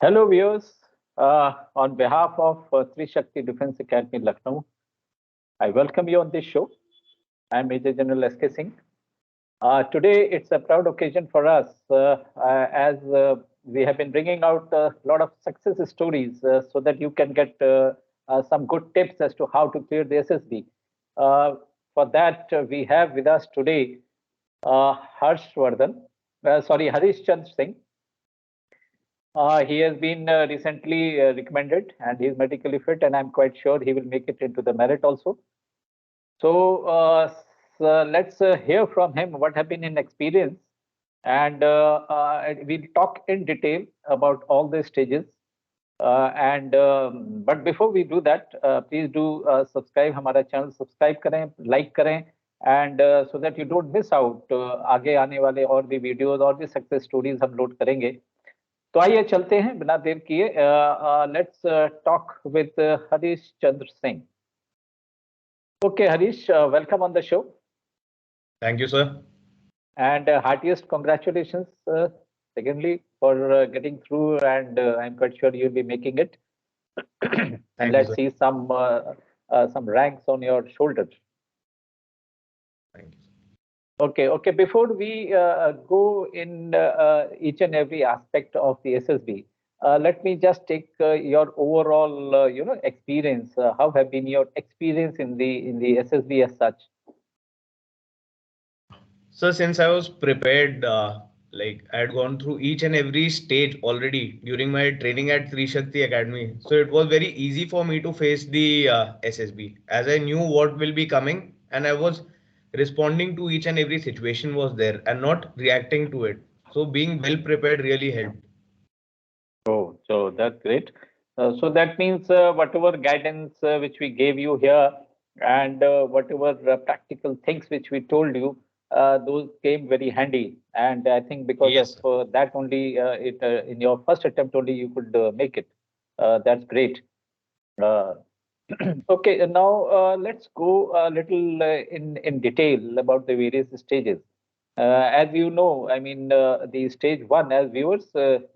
Hello, viewers. On behalf of TRISHAKTI Defence Academy Lucknow, I welcome you on this show. I'm Major General S.K. Singh. Today, it's a proud occasion for us as we have been bringing out a lot of success stories so that you can get some good tips as to how to clear the SSB. For that, we have with us today Harish Chandra Singh. He has been recently recommended and he is medically fit, and I'm quite sure he will make it into the merit also. So let's hear from him what have been in experience, and we'll talk in detail about all the stages. But before we do that, please do subscribe हमारा channel, subscribe करें, like करें, and so that you don't miss out आगे आने वाले और भी videos और भी success stories हम load करेंगे. तो आइए चलते हैं बिना देर किए. Let's talk with Harish Chandra Singh. Okay, Harish, welcome on the show. Thank you, sir. And heartiest congratulations, secondly, for getting through, and I'm quite sure you'll be making it. And let's see some ranks on your shoulders. Thank you. Okay. Before we go in each and every aspect of the SSB, let me just take your overall, experience. How have been your experience in the SSB as such? So since I was prepared, like I had gone through each and every stage already during my training at TRISHAKTI Academy, so it was very easy for me to face the SSB, as I knew what will be coming, and I was responding to each and every situation was there and not reacting to it. So being well prepared really helped. Oh, so that's great. So that means whatever guidance which we gave you here, and whatever practical things which we told you, those came very handy. And I think because Yes, of that only, it in your first attempt only you could make it. That's great. Uh, okay, now let's go a little in detail about the various stages. As you know, I mean, the stage one, as viewers,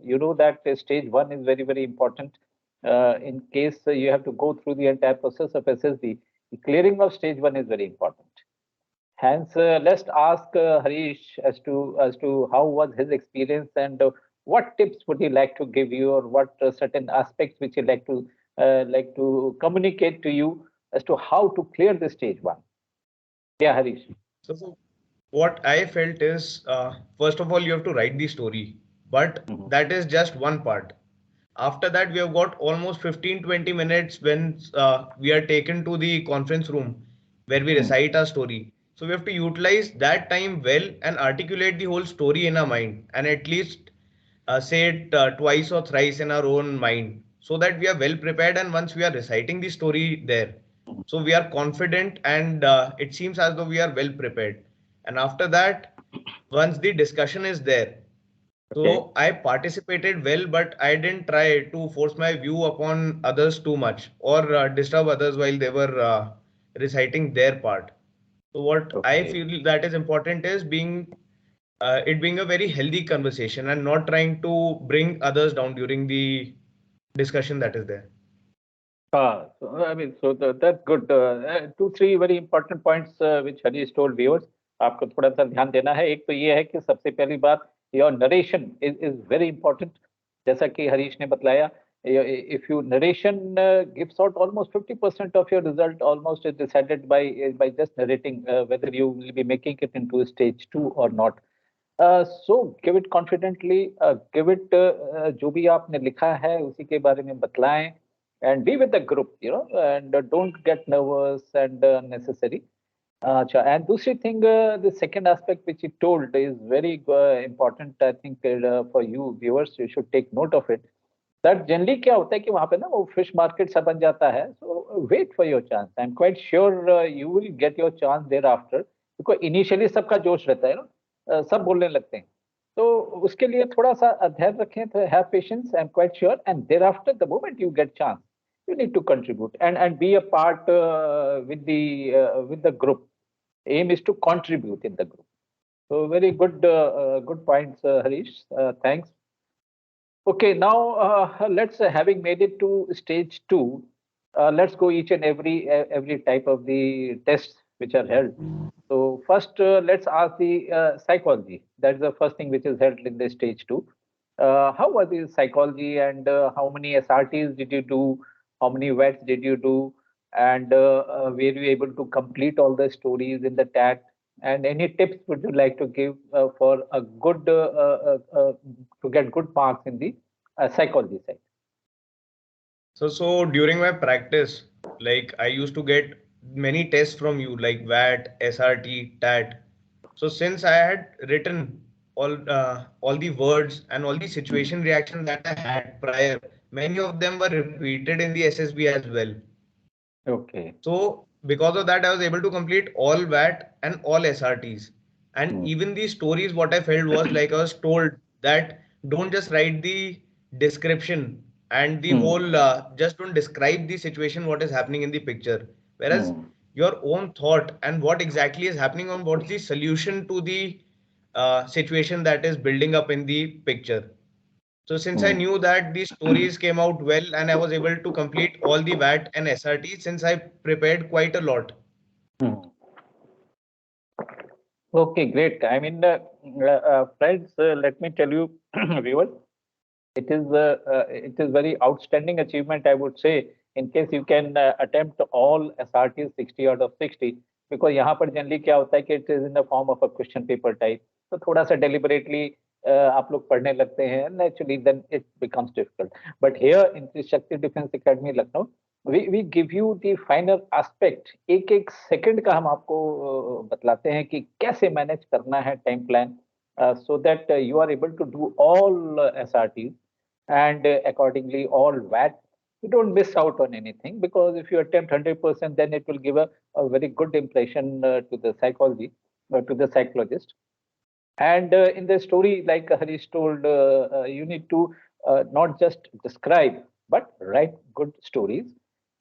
you know that stage one is very, very important. In case you have to go through the entire process of SSB, the clearing of stage one is very important. Hence, let's ask Harish as to how was his experience, and what tips would he like to give you, or what certain aspects which he like to communicate to you as to how to clear the stage one. Yeah, Harish. So what I felt is, first of all, you have to write the story, but Mhm. that is just one part. After that, we have got almost 15-20 minutes when we are taken to the conference room where we Mm. recite our story. So we have to utilize that time well and articulate the whole story in our mind, and at least say it twice or thrice in our own mind, so that we are well prepared. And once we are reciting the story there, so we are confident, and it seems as though we are well prepared. And after that, once the discussion is there, Okay. so I participated well, but I didn't try to force my view upon others too much, or disturb others while they were reciting their part. So what I Okay. feel that is important is it being a very healthy conversation and not trying to bring others down during the discussion that is there. So, I mean, that's good. Two, three very important points which Harish told viewers. आपको थोड़ा सा ध्यान देना है. एक तो ये है कि सबसे पहली बात, your narration is very important. जैसा कि हरीश ने बतलाया, if you narration gives out almost 50% of your result, almost is decided by just narrating whether you will be making it into stage two or not. So give it confidently, give it जो भी आपने लिखा है उसी के बारे में बतलाएं, and be with the group, and don't get nervous and unnecessary. अच्छा, and दूसरी thing, the second aspect which you told is very important. I think for you viewers, you should take note of it. That generally क्या होता है कि वहाँ पे ना वो fish market सा बन जाता है. So wait for your chance. I'm quite sure you will get your chance thereafter, because initially सबका जोश रहता है ना, सब बोलने लगते हैं. तो उसके लिए थोड़ा सा धैर्य रखें, have patience. I'm quite sure, and thereafter, the moment you get chance, you need to contribute and be a part with the group. Aim is to contribute in the group. So very good points, Harish. Thanks. Okay, now let's having made it to stage 2, let's go each and every type of the tests which are held. So first, let's ask the psychology. That's the first thing which is held in the stage 2. How was the psychology, and how many SRTs did you do? How many VETs did you do? And were you able to complete all the stories in the tag? And any tips would you like to give for a good to get good marks in the psychology side? So during my practice, like I used to get many tests from you, like VAT, SRT, TAT. So since I had written all the words and all the Mhm. situation reaction that I had prior, many of them were repeated in the SSB as well. Okay. So because of that, I was able to complete all VAT and all SRTs. And Mm. even the stories, what I felt was like I was told that don't just write the description and the Mm. whole, just don't describe the situation, what is happening in the picture. Whereas Mm. your own thought and what exactly is happening on what's the solution to the situation that is building up in the picture. So since I Mm. knew that these stories came out well and I was able to complete all the VAT and SRT since I prepared quite a lot. Mm. Okay, great. I mean, friends, let me tell you, viewers, it is very outstanding achievement, I would say, in case you can attempt all SRTs 60 out of 60, because यहाँ पर generally क्या होता है कि it is in the form of a question paper type, तो थोड़ा सा deliberately आप लोग पढ़ने लगते हैं, naturally then it becomes difficult. But here in Trishakti Defense Academy Lucknow, we give you the final aspect. एक एक सेकंड का हम आपको बतलाते हैं कि कैसे मैनेज करना है time plan, so that you are able to do all SRTs, and accordingly all VAT. You don't miss out on anything, because if you attempt 100%, then it will give a very good impression to the psychology, to the psychologist. And in the story, like Harish told, you need to not just describe, but write good stories.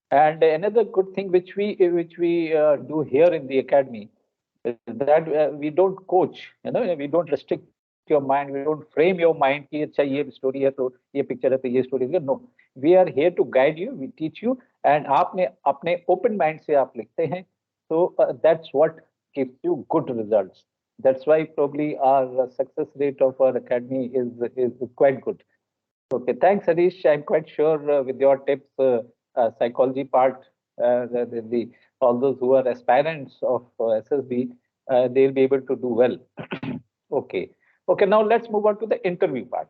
And another good thing which we do here in the academy is that we don't coach, we don't restrict your mind, we don't frame your mind कि अच्छा ये story है तो ये picture है तो ये story है. No, we are here to guide you, we teach you, and आपने अपने open mind से आप लिखते हैं. So that's what gives you good results. That's why probably our success rate of our academy is quite good. Okay, thanks, Harish. I'm quite sure with your tips, psychology part, all those who are aspirants of SSB, they'll be able to do well. Okay. Okay, now let's move on to the interview part.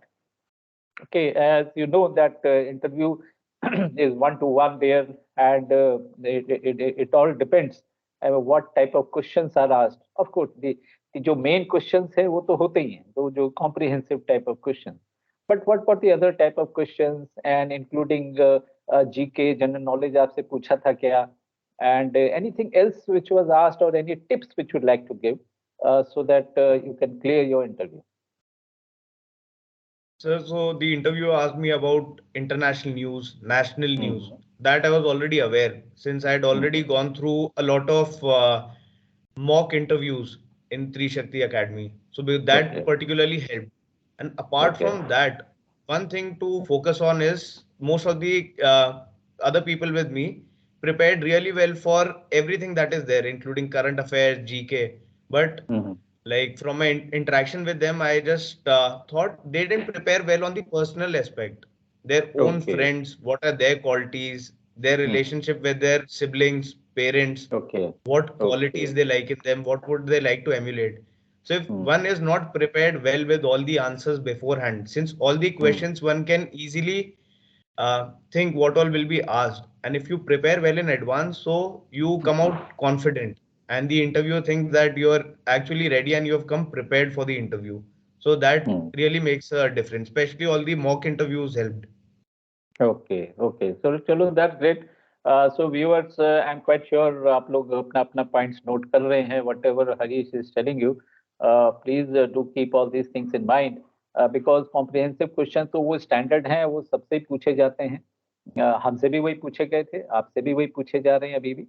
Okay, as you know that interview is one-to-one there, and it all depends what type of questions are asked. Of course, the जो main questions है वो तो होते ही हैं, तो जो comprehensive type of questions. But what about the other type of questions, and including GK, general knowledge आपसे पूछा था क्या, and anything else which was asked, or any tips which you'd like to give, so that you can clear your interview. So the interviewer asked me about international news, national news. Hmm. That I was already aware since I had already Hmm. gone through a lot of mock interviews in Trishakti Academy. So that Okay. particularly helped. And apart Okay. from that, one thing to focus on is most of the other people with me prepared really well for everything that is there, including current affairs, GK. But Hmm. like from my interaction with them, I just thought they didn't prepare well on the personal aspect. Their own Okay. friends, what are their qualities, their Hmm. relationship with their siblings, parents, Okay. what qualities Okay. they like in them, what would they like to emulate. So if Hmm. one is not prepared well with all the answers beforehand, since all the Hmm. questions one can easily think what all will be asked, and if you prepare well in advance, so you come out confident, and the interviewer thinks that you are actually ready and you have come prepared for the interview. So that Hmm. really makes a difference. Especially all the mock interviews helped. Okay. Okay. So चलो, that's great. So viewers, I'm quite sure आप लोग अपना अपना points note कर रहे हैं. Whatever Harish is telling you, please do keep all these things in mind, because comprehensive questions तो वो standard हैं, वो सबसे ही पूछे जाते हैं. हमसे भी वही पूछे गए थे, आपसे भी वही पूछे जा रहे हैं अभी भी.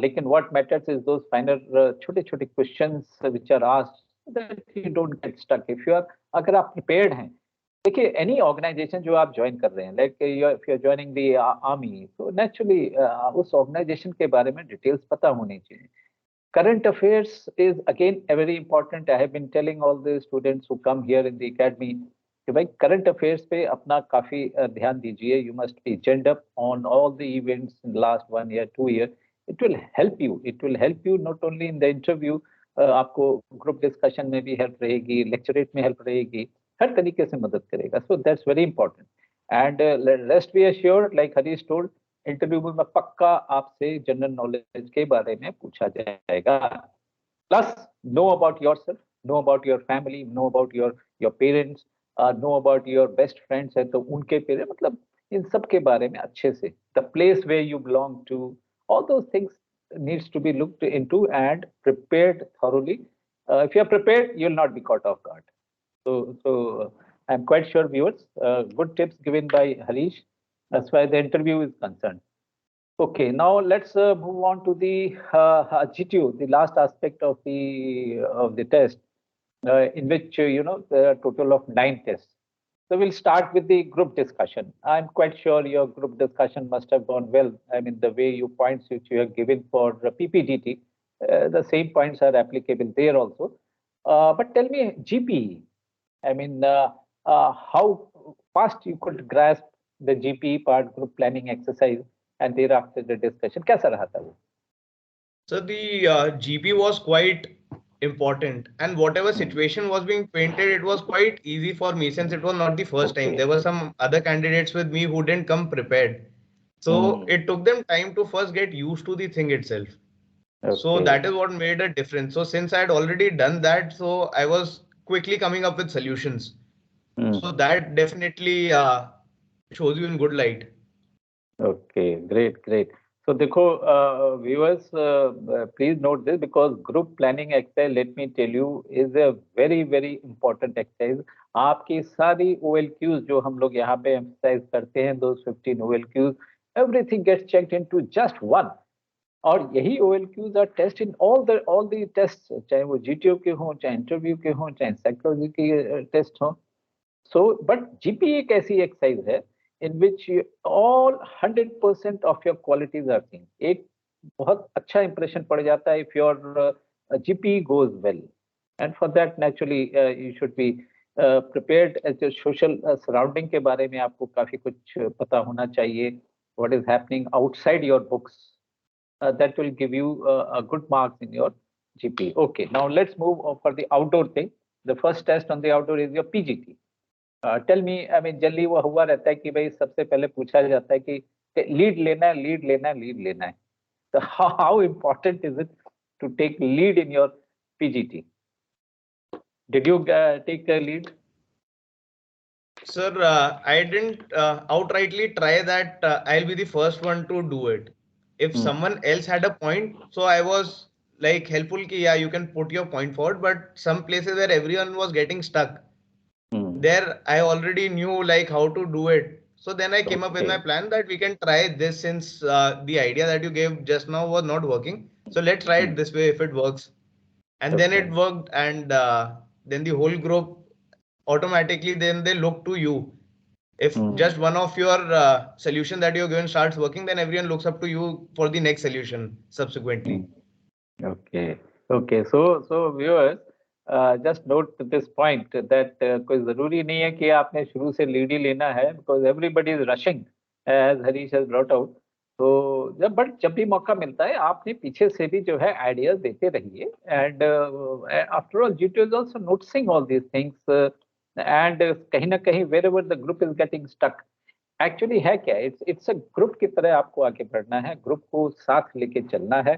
लेकिन what matters is those final छोटे छोटे questions which are asked, so that you don't get stuck. If you are, अगर आप prepared हैं, देखिए एनी ऑर्गेनाइजेशन जो आप ज्वाइन कर रहे हैं, like if you are joining the army, तो नेचुरली उस ऑर्गेनाइजेशन के बारे में डिटेल्स पता होनी चाहिए. Current affairs is again a very important. I have been telling all the students who come here in the academy कि भाई current affairs पे अपना काफी ध्यान दीजिए. You must be gelled up on all the events in the last 1 year, 2 year. It will help you. It will help you not only in the interview. आपको group discussion में भी help रहेगी, lecturette में help रहेगी, हर तरीके से मदद करेगा. So that's very important. And rest B assured, like Harish told, interview में पक्का आपसे जनरल नॉलेज के बारे में पूछा जाएगा. Plus know about yourself, know about your family, know about your parents, know about your best friends है तो उनके पेरेंट्स, मतलब इन सब के बारे में अच्छे से, the place where you belong to, all those things needs to be looked into and prepared thoroughly. If you are prepared, you will not be caught off guard. So I'm quite sure, viewers, good tips given by Harish as far as the interview is concerned. Okay, now let's move on to the GTO, the last aspect of the test, in which there are a total of 9 tests. So we'll start with the group discussion. I'm quite sure your group discussion must have gone well. I mean, the way you points which you have given for PPGT, the same points are applicable there also. But tell me GPE. I mean, how fast you could grasp the GPE part, group planning exercise, and thereafter the discussion. कैसा रहा था वो? So the GP was quite important, and whatever situation was being painted, it was quite easy for me since it was not the first time. There were some other candidates with me who didn't come prepared. So it took them time to first get used to the thing itself. So that is what made a difference. So since I had already done that, so I was quickly coming up with solutions. So that definitely shows you in good light. Okay, great. So देखो viewers, please note this, because group planning exercise, let me tell you, is a very important exercise. आपकी सारी OLQs जो हम लोग यहाँ पे emphasize करते हैं, those 15 OLQs, everything gets checked into just one. और यही OLQs are test in all the tests, चाहे वो GTO के हों, चाहे इंटरव्यू के हों, चाहे साइकोलॉजी के टेस्ट हों. So, but GPA एक ऐसी एक्सरसाइज है in which all 100% of your qualities are seen. एक बहुत अच्छा impression पड़ जाता है if your GPE goes well. And for that, naturally, you should be prepared as your social surrounding के बारे में आपको काफी कुछ पता होना चाहिए. What is happening outside your books, that will give you a good marks in your GPE. Okay, now let's move on for the outdoor thing. The first test on the outdoor is your PGT. Tell me, I mean generally वो हुआ रहता है कि भाई सबसे पहले पूछा जाता है कि लीड लेना है. तो how important is it to take lead in your PGT? Did you take lead? Sir, I didn't outrightly try that I'll be the first one to do it. If someone else had a point, so I was like helpful ki yeah, you can put your point forward, but some places where everyone was getting stuck, there I already knew like how to do it. So then I came up with my plan that we can try this since the idea that you gave just now was not working. So let's try it this way if it works. And then it worked, and then the whole group automatically then they look to you. If just one of your solution that you're given starts working, then everyone looks up to you for the next solution subsequently. Okay. So viewers, just note this point that कोई जरूरी नहीं है कि आपने शुरू से lead ही लेना है, because everybody is rushing as Harish has brought out. तो जब भी मौका मिलता है आपने पीछे से भी जो है आइडियाज देते रहिए. And after all GTO is also noticing all these things, and कहीं ना कहीं wherever the group is getting stuck, actually है क्या, इट्स अ ग्रुप की तरह आपको आगे बढ़ना है, ग्रुप को साथ लेके चलना है.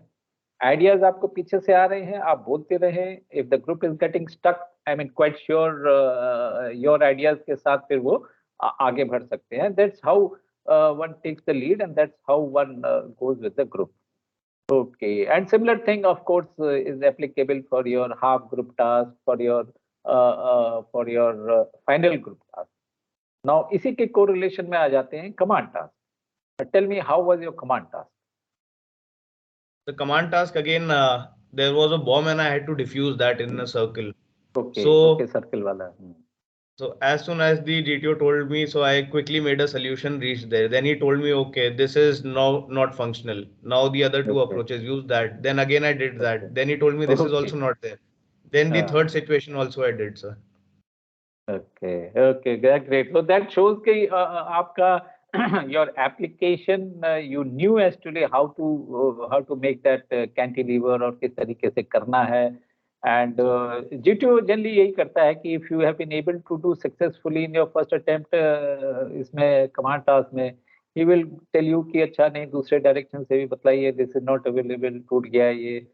आइडियाज आपको पीछे से आ रहे हैं, आप बोलते रहे. If the group is getting stuck, I mean quite sure your ideas के साथ फिर वो आगे बढ़ सकते हैं. That's how one takes the lead, and that's how one goes with the group. Okay, and similar thing of course is applicable for your half group task, for your final group task. Now इसी के correlation में आ जाते हैं command task. Tell me, how was your command task? The command task again, there was a bomb and I had to defuse that in a circle. Okay, So okay, circle वाला. So as soon as the GTO told me, so I quickly made a solution, reached there. Then he told me, okay, this is now not functional. Now the other two Okay. approaches, use that. Then again I did Okay. that. Then he told me this is also Okay. not there. Then the हाँ. third situation also I did, sir. Okay, okay, great. So that shows कि आपका your application you knew actually how to make that cantilever और किस तरीके से करना है and GTO generally यही करता है कि if you have been able to do successfully in your first attempt इसमें command task में he will tell you कि अच्छा नहीं दूसरे direction से भी बतलाइए this is not available टूट गया ये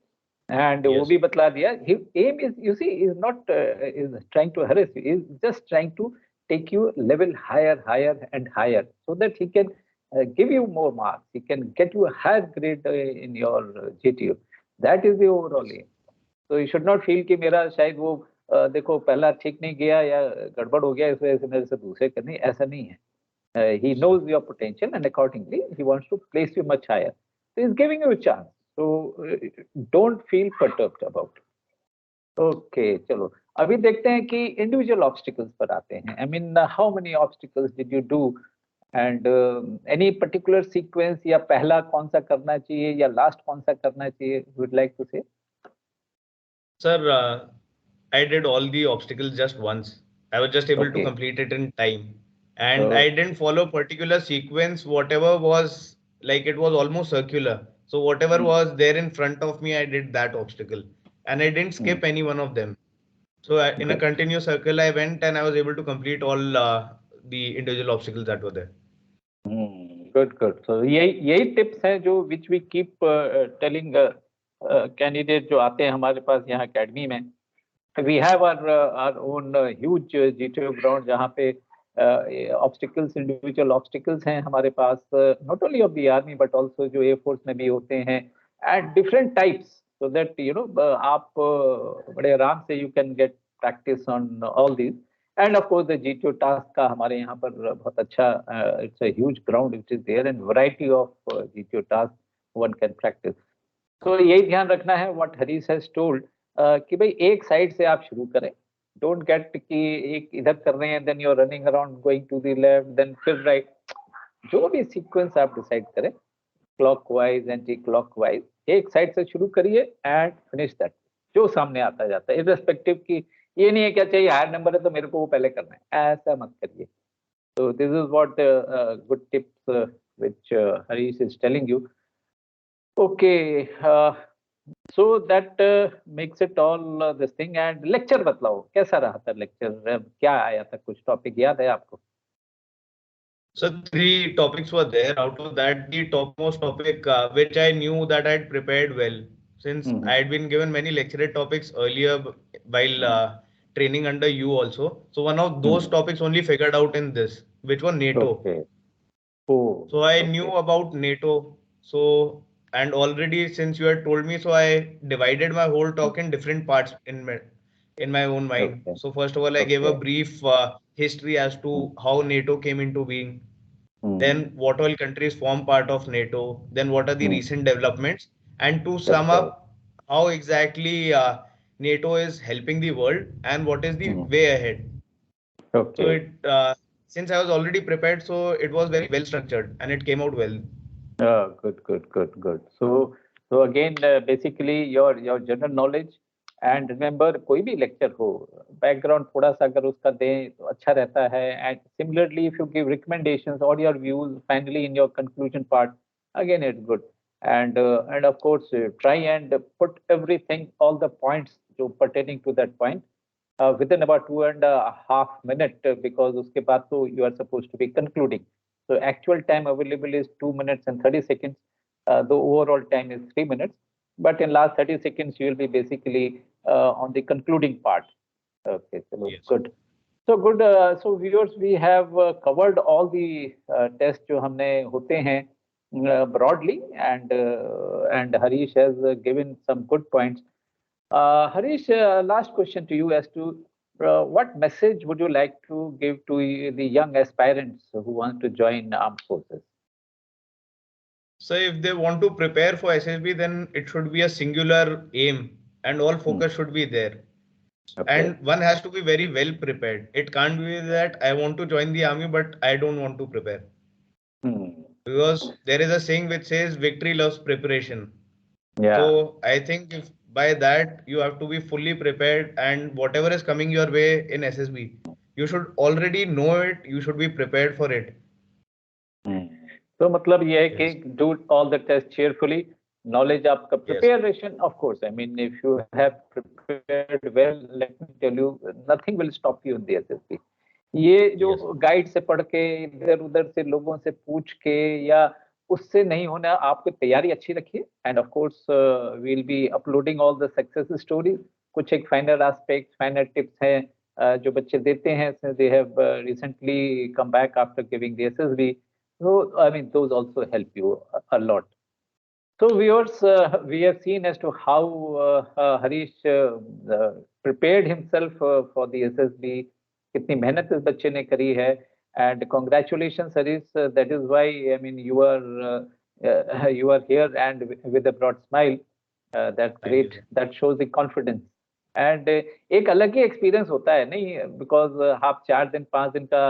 and वो Yes. भी बतला दिया aim is you see is not is trying to harass you is just trying to take you level higher and higher so that he can give you more marks he can get you a higher grade in your GTO that is the overall aim so you should not feel कि मेरा शायद वो देखो पहला ठीक नहीं गया या गड़बड़ हो गया इस वजह से मेरे से दूसरे करनी ऐसा नहीं है he knows your potential and accordingly he wants to place you much higher so he's giving you a chance so don't feel perturbed about it okay चलो अभी देखते हैं कि इंडिविजुअल ऑब्स्टिकल्स पर आते हैं I mean how many obstacles did you do and any particular sequence या पहला कौन सा करना चाहिए या लास्ट कौन सा करना चाहिए वुड लाइक टू से Sir, I did all the obstacles just once. I was just able to okay complete it in time. And I okay didn't follow particular sequence, whatever was like it was almost circular. So whatever was there in front of me, I did that obstacle. And I didn't skip any one of them. So in a good continuous circle, I went and I was able to complete all the individual obstacles that were there. Good good so यही यही tips हैं जो which we keep telling candidate जो आते हैं हमारे पास यहाँ academy में we have our own huge GTO ground जहाँ पे obstacles individual obstacles हैं हमारे पास not only of the army but also जो Airforce में भी होते हैं at different types so that you know आप बड़े आराम से you can get practice on all these and of course the GTO task का हमारे यहाँ पर बहुत अच्छा it's a huge ground which is there and variety of GTO tasks one can practice तो यही ध्यान रखना है व्हाट हरीश हैज टोल्ड कि भाई एक साइड से आप शुरू करें डोंट गेट कि एक इधर कर रहे हैं then you are running around going to the left then फिर राइट जो भी सीक्वेंस आप डिसाइड करें क्लॉकवाइज एंटी क्लॉकवाइज एक साइड से शुरू करिए एंड फिनिश दैट जो सामने आता जाता है इररेस्पेक्टिव कि ये नहीं है क्या चाहिए हायर नंबर है तो मेरे को वो पहले करना है ऐसा मत करिए तो this is what good tips which Harish is telling you Okay, so that makes it all this thing and lecture बतलाओ कैसा रहा था lecture क्या आया था कुछ टॉपिक याद है आपको So three topics were there. Out of that, the topmost topic, which I knew that I had prepared well, since I had been given many lecture topics earlier while training under you also. So one of those topics only figured out in this, which was NATO. Okay. Oh, So I knew okay. about NATO. So and already since you had told me, so I divided my whole talk in different parts in my own mind. Okay. So first of all, I gave a Okay. brief history as to how NATO came into being, Hmm. then what all countries form part of NATO, then what are the Hmm. recent developments, and to That's sum right. up, how exactly NATO is helping the world and what is the Hmm. way ahead. So Okay. since I was already prepared, so it was very well structured and it came out well. Good. So again, basically your general knowledge and remember कोई भी lecture हो background थोड़ा सा अगर उसका दें तो अच्छा रहता है and similarly if you give recommendations or your views finally in your conclusion part again it's good and of course try and put everything all the points जो pertaining to that point within about 2.5 minutes because उसके बाद तो you are supposed to be concluding. So actual time available is 2 minutes and 30 seconds. The overall time is 3 minutes. But in last 30 seconds, you will be basically on the concluding part. Okay, so Yes. good. So good. So viewers, we have covered all the tests जो हमने होते हैं broadly and Harish has given some good points. Harish, last question to you as to what message would you like to give to the young aspirants who want to join armed forces? So if they want to prepare for SSB, then it should be a singular aim and all focus should be there. And one has to be very well prepared. It can't be that I want to join the army, but I don't want to prepare. Because there is a saying which says victory loves preparation. Yeah. So I think if by that you have to be fully prepared, and whatever is coming your way in SSB, you should already know it. You should be prepared for it. तो मतलब ये है कि Yes. do all the tests cheerfully. Knowledge आपका Yes. preparation, of course. I mean, if you have prepared well, let me tell you, nothing will stop you in the SSB. ये जो guide से पढ़ के इधर उधर से लोगों से पूछ के या उससे नहीं होना, आपकी तैयारी अच्छी रखिए. And of course will be uploading all the success stories. कुछ एक फाइनल एस्पेक्ट्स, फाइनल टिप्स हैं जो बच्चे देते हैं. They have recently come back after giving the SSB. So, I mean, those also help you a lot. So, viewers, we have seen as to how Harish prepared himself for the SSB. कितनी मेहनत इस बच्चे ने करी है. And congratulations, Harish. That is why, I mean, you are here and with a broad smile. That's great. That shows the confidence. And एक अलग ही experience होता है नहीं, बिकॉज आप 4 दिन 5 दिन का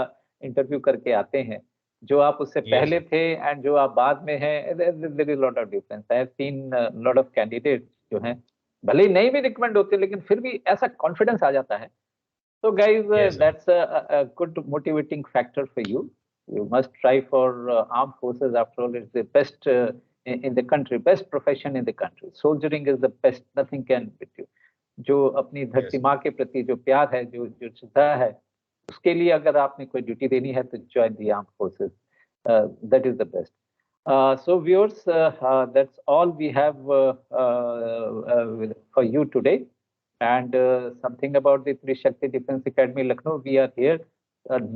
इंटरव्यू करके आते हैं. जो आप उससे पहले थे एंड जो आप बाद में हैं, there is lot of difference. I have seen lot of candidates जो हैं, भले ही नहीं भी रिकमेंड होते, लेकिन फिर भी ऐसा कॉन्फिडेंस आ जाता है. So guys, that's a good motivating factor for you. You must try for armed forces. After all, it's the best in the country, best profession in the country. Soldiering is the best. Nothing can beat you. जो अपनी धरती माँ के प्रति जो प्यार है, जो जो श्रद्धा है, उसके लिए अगर आपने कोई ड्यूटी देनी है तो join the armed forces. That is the best. So viewers, that's all we have for you today. And something about the TRISHAKTI Defense Academy Lucknow, we are here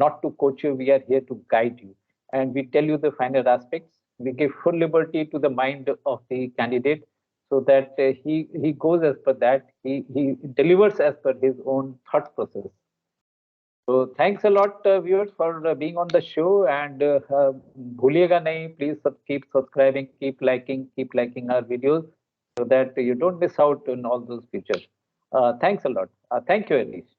not to coach you, we are here to guide you. And we tell you the final aspects. We give full liberty to the mind of the candidate so that he goes as per that, he delivers as per his own thought process. So thanks a lot, viewers, for being on the show. And bhuliyega nahi, please keep subscribing, keep liking our videos so that you don't miss out on all those features. Thanks a lot. Thank you, Elish.